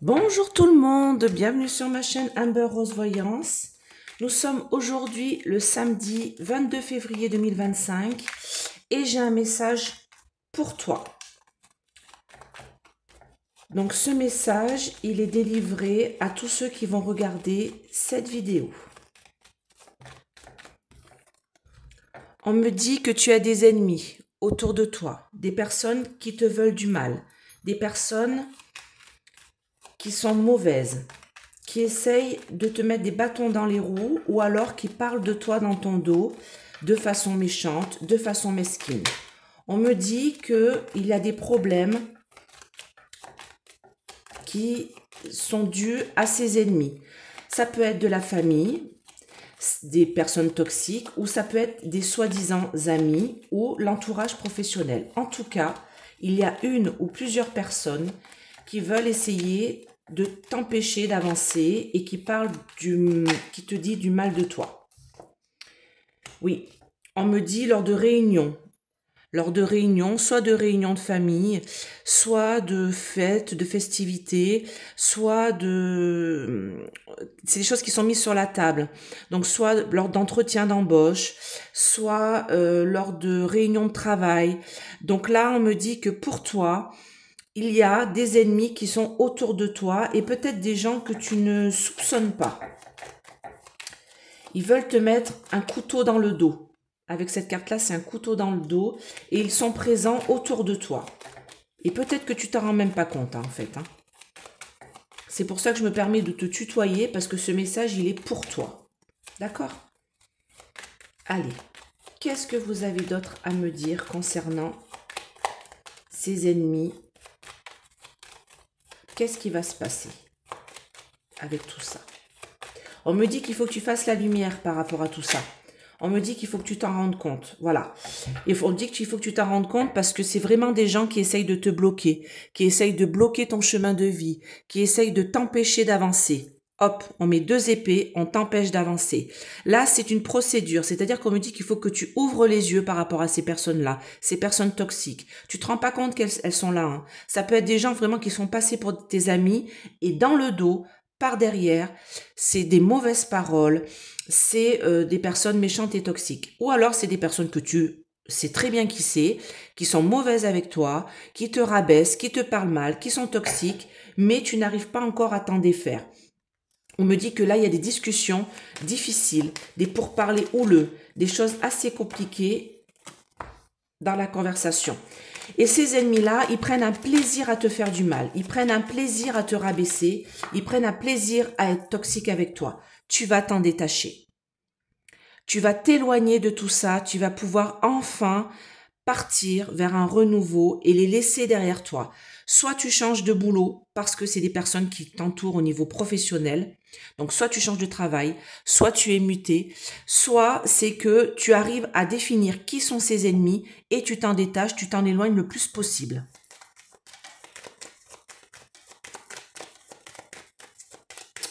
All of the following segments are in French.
Bonjour tout le monde, bienvenue sur ma chaîne Amber Rose Voyance. Nous sommes aujourd'hui le samedi 22 février 2025 et j'ai un message pour toi. Donc ce message, il est délivré à tous ceux qui vont regarder cette vidéo. On me dit que tu as des ennemis autour de toi, des personnes qui te veulent du mal, des personnes qui sont mauvaises, qui essayent de te mettre des bâtons dans les roues ou alors qui parlent de toi dans ton dos de façon méchante, de façon mesquine. On me dit qu'il y a des problèmes qui sont dus à ces ennemis. Ça peut être de la famille, des personnes toxiques ou ça peut être des soi-disant amis ou l'entourage professionnel. En tout cas, il y a une ou plusieurs personnes qui veulent essayer de t'empêcher d'avancer et qui te dit du mal de toi. Oui, on me dit lors de réunions, soit de réunions de famille, soit de fêtes, de festivités, soit c'est des choses qui sont mises sur la table. Donc soit lors d'entretiens d'embauche, soit lors de réunions de travail. Donc là, on me dit que pour toi, il y a des ennemis qui sont autour de toi et peut-être des gens que tu ne soupçonnes pas. Ils veulent te mettre un couteau dans le dos. Avec cette carte-là, c'est un couteau dans le dos et ils sont présents autour de toi. Et peut-être que tu t'en rends même pas compte, en fait. C'est pour ça que je me permets de te tutoyer parce que ce message, il est pour toi. D'accord? Allez, qu'est-ce que vous avez d'autre à me dire concernant ces ennemis? Qu'est-ce qui va se passer avec tout ça? On me dit qu'il faut que tu fasses la lumière par rapport à tout ça. On me dit qu'il faut que tu t'en rendes compte. Voilà. Et on dit qu'il faut que tu t'en rendes compte parce que c'est vraiment des gens qui essayent de te bloquer, qui essayent de bloquer ton chemin de vie, qui essayent de t'empêcher d'avancer. Hop, on met deux épées, on t'empêche d'avancer. Là, c'est une procédure, c'est-à-dire qu'on me dit qu'il faut que tu ouvres les yeux par rapport à ces personnes-là, ces personnes toxiques. Tu te rends pas compte qu'elles sont là. Hein. Ça peut être des gens vraiment qui sont passés pour tes amis et dans le dos, par derrière, c'est des mauvaises paroles, c'est des personnes méchantes et toxiques. Ou alors, c'est des personnes que tu sais très bien qui c'est, qui sont mauvaises avec toi, qui te rabaissent, qui te parlent mal, qui sont toxiques, mais tu n'arrives pas encore à t'en défaire. On me dit que là, il y a des discussions difficiles, des pourparlers houleux, des choses assez compliquées dans la conversation. Et ces ennemis-là, ils prennent un plaisir à te faire du mal, ils prennent un plaisir à te rabaisser, ils prennent un plaisir à être toxiques avec toi. Tu vas t'en détacher. Tu vas t'éloigner de tout ça, tu vas pouvoir enfin partir vers un renouveau et les laisser derrière toi. Soit tu changes de boulot parce que c'est des personnes qui t'entourent au niveau professionnel. Donc soit tu changes de travail, soit tu es muté, soit c'est que tu arrives à définir qui sont ces ennemis et tu t'en détaches, tu t'en éloignes le plus possible.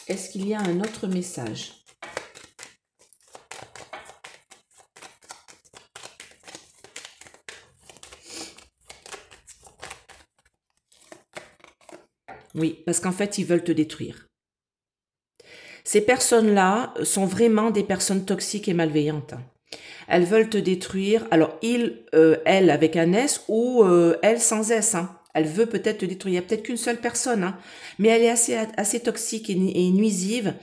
Est-ce qu'il y a un autre message ? Oui, parce qu'en fait, ils veulent te détruire. Ces personnes-là sont vraiment des personnes toxiques et malveillantes. Elles veulent te détruire. Alors, elle avec un S ou elle sans S. Elle veut peut-être te détruire. Il n'y a peut-être qu'une seule personne, mais elle est assez toxique et nuisive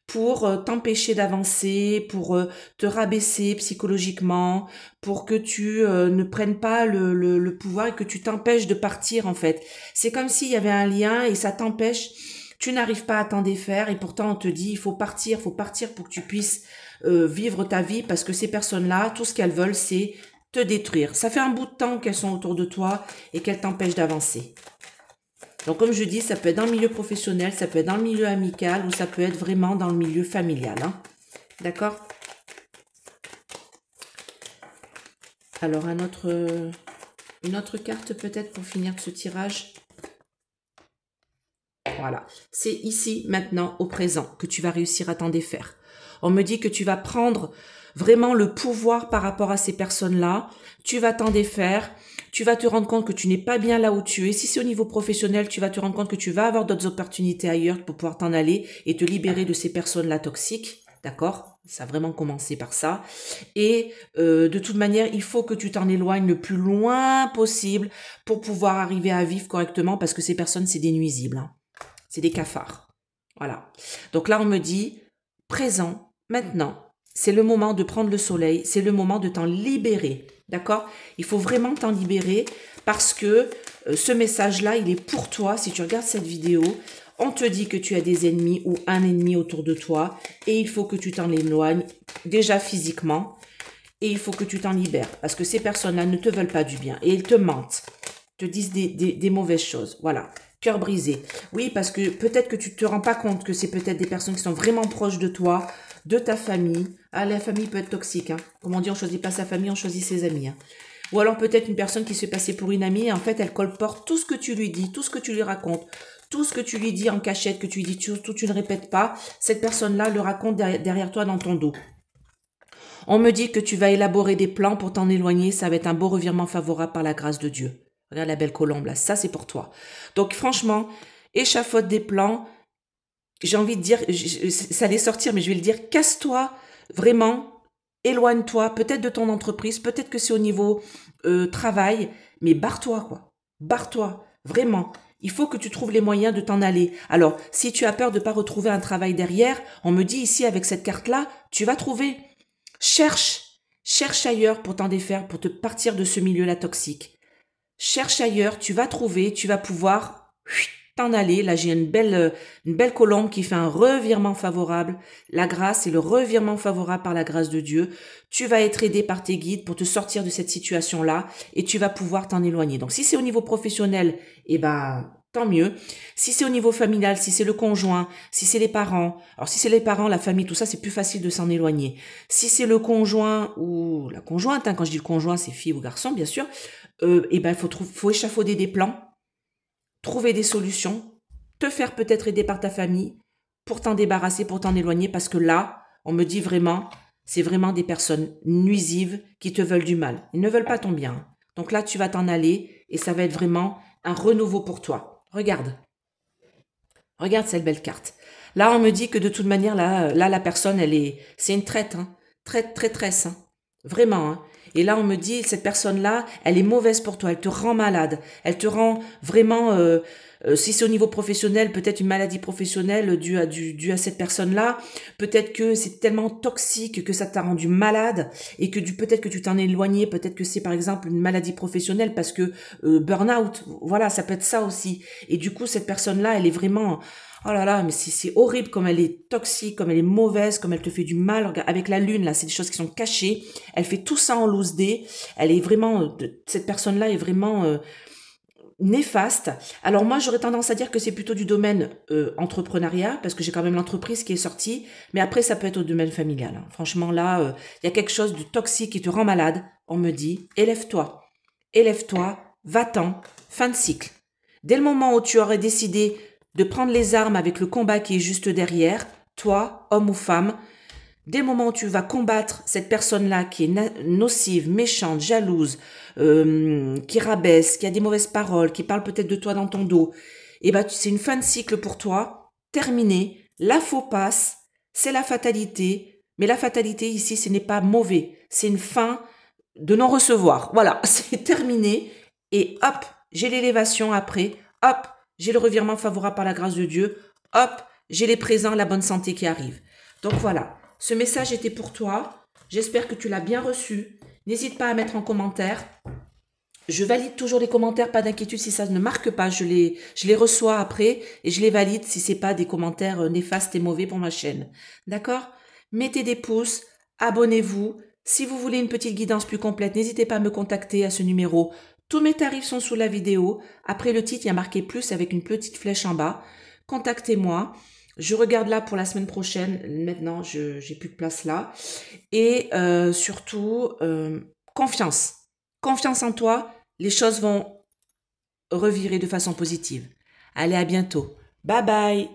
pour t'empêcher d'avancer, pour te rabaisser psychologiquement, pour que tu ne prennes pas le pouvoir et que tu t'empêches de partir en fait. C'est comme s'il y avait un lien et ça t'empêche, tu n'arrives pas à t'en défaire et pourtant on te dit il faut partir pour que tu puisses vivre ta vie parce que ces personnes-là, tout ce qu'elles veulent c'est te détruire. Ça fait un bout de temps qu'elles sont autour de toi et qu'elles t'empêchent d'avancer. Donc, comme je dis, ça peut être dans le milieu professionnel, ça peut être dans le milieu amical ou ça peut être vraiment dans le milieu familial. D'accord? Alors, une autre carte peut-être pour finir ce tirage. Voilà. C'est ici, maintenant, au présent, que tu vas réussir à t'en défaire. On me dit que tu vas prendre vraiment le pouvoir par rapport à ces personnes-là. Tu vas t'en défaire. Tu vas te rendre compte que tu n'es pas bien là où tu es. Si c'est au niveau professionnel, tu vas te rendre compte que tu vas avoir d'autres opportunités ailleurs pour pouvoir t'en aller et te libérer de ces personnes-là toxiques. D'accord? Ça a vraiment commencé par ça. Et de toute manière, il faut que tu t'en éloignes le plus loin possible pour pouvoir arriver à vivre correctement parce que ces personnes, c'est des nuisibles. Hein. C'est des cafards. Voilà. Donc là, on me dit, présent, maintenant, c'est le moment de prendre le soleil, c'est le moment de t'en libérer. D'accord? Il faut vraiment t'en libérer parce que ce message-là, il est pour toi. Si tu regardes cette vidéo, on te dit que tu as des ennemis ou un ennemi autour de toi et il faut que tu t'en éloignes déjà physiquement et il faut que tu t'en libères parce que ces personnes-là ne te veulent pas du bien et ils te mentent, te disent des mauvaises choses. Voilà. Cœur brisé. Oui, parce que peut-être que tu te rends pas compte que c'est peut-être des personnes qui sont vraiment proches de toi, de ta famille. Ah, la famille peut être toxique. Hein. Comme on dit, on choisit pas sa famille, on choisit ses amis. Hein. Ou alors peut-être une personne qui se fait passer pour une amie et en fait, elle colporte tout ce que tu lui dis, tout ce que tu lui racontes, tout ce que tu lui dis en cachette, que tu lui dis, tout tu ne répètes pas. Cette personne-là le raconte derrière toi dans ton dos. On me dit que tu vas élaborer des plans pour t'en éloigner. Ça va être un beau revirement favorable par la grâce de Dieu. Regarde la belle colombe là, ça c'est pour toi. Donc franchement, échafaude des plans. J'ai envie de dire, ça allait sortir, mais je vais le dire, casse-toi, vraiment, éloigne-toi, peut-être de ton entreprise, peut-être que c'est au niveau travail, mais barre-toi quoi. Barre-toi, vraiment. Il faut que tu trouves les moyens de t'en aller. Alors, si tu as peur de ne pas retrouver un travail derrière, on me dit ici avec cette carte-là, tu vas trouver. Cherche ailleurs pour t'en défaire, pour te partir de ce milieu-là toxique. Cherche ailleurs, tu vas trouver, tu vas pouvoir t'en aller. Là, j'ai une belle colombe qui fait un revirement favorable. La grâce et le revirement favorable par la grâce de Dieu. Tu vas être aidé par tes guides pour te sortir de cette situation-là et tu vas pouvoir t'en éloigner. Donc, si c'est au niveau professionnel, eh ben, tant mieux. Si c'est au niveau familial, si c'est le conjoint, si c'est les parents. Alors, si c'est les parents, la famille, tout ça, c'est plus facile de s'en éloigner. Si c'est le conjoint ou la conjointe, hein, quand je dis le conjoint, c'est fille ou garçon, bien sûr, eh ben, faut échafauder des plans, trouver des solutions, te faire peut-être aider par ta famille pour t'en débarrasser, pour t'en éloigner, parce que là, on me dit vraiment, c'est vraiment des personnes nuisives qui te veulent du mal. Ils ne veulent pas ton bien. Donc là, tu vas t'en aller et ça va être vraiment un renouveau pour toi. Regarde cette belle carte. Là, on me dit que de toute manière, là la personne, c'est une traite, hein. Traîtresse, hein. Vraiment, hein. Et là, on me dit, cette personne-là, elle est mauvaise pour toi, elle te rend malade, elle te rend vraiment, si c'est au niveau professionnel, peut-être une maladie professionnelle due à cette personne-là, peut-être que c'est tellement toxique que ça t'a rendu malade et que peut-être que tu t'en es éloigné, peut-être que c'est par exemple une maladie professionnelle parce que burn-out, voilà, ça peut être ça aussi. Et du coup, cette personne-là, elle est vraiment... Oh là là, mais c'est horrible comme elle est toxique, comme elle est mauvaise, comme elle te fait du mal. Regarde, avec la lune, là, c'est des choses qui sont cachées. Elle fait tout ça en loose day. Elle est vraiment, cette personne-là est vraiment néfaste. Alors moi, j'aurais tendance à dire que c'est plutôt du domaine entrepreneuriat, parce que j'ai quand même l'entreprise qui est sortie. Mais après, ça peut être au domaine familial. Hein. Franchement, là, il y a quelque chose de toxique qui te rend malade. On me dit, élève-toi, va-t'en, fin de cycle. Dès le moment où tu aurais décidé de prendre les armes avec le combat qui est juste derrière, toi, homme ou femme, dès le moment où tu vas combattre cette personne-là qui est nocive, méchante, jalouse, qui rabaisse, qui a des mauvaises paroles, qui parle peut-être de toi dans ton dos, et ben c'est une fin de cycle pour toi, terminé, la faux passe, c'est la fatalité, mais la fatalité ici, ce n'est pas mauvais, c'est une fin de non-recevoir. Voilà, c'est terminé, et hop, j'ai l'élévation après, hop, j'ai le revirement favorable par la grâce de Dieu. Hop, j'ai les présents, la bonne santé qui arrive. Donc voilà, ce message était pour toi. J'espère que tu l'as bien reçu. N'hésite pas à mettre en commentaire. Je valide toujours les commentaires, pas d'inquiétude si ça ne marque pas. Je les reçois après et je les valide si ce n'est pas des commentaires néfastes et mauvais pour ma chaîne. D'accord? Mettez des pouces, abonnez-vous. Si vous voulez une petite guidance plus complète, n'hésitez pas à me contacter à ce numéro. Tous mes tarifs sont sous la vidéo. Après le titre, il y a marqué plus avec une petite flèche en bas. Contactez-moi. Je regarde là pour la semaine prochaine. Maintenant, j'ai plus de place là. Et surtout, confiance. Confiance en toi. Les choses vont revirer de façon positive. Allez, à bientôt. Bye bye.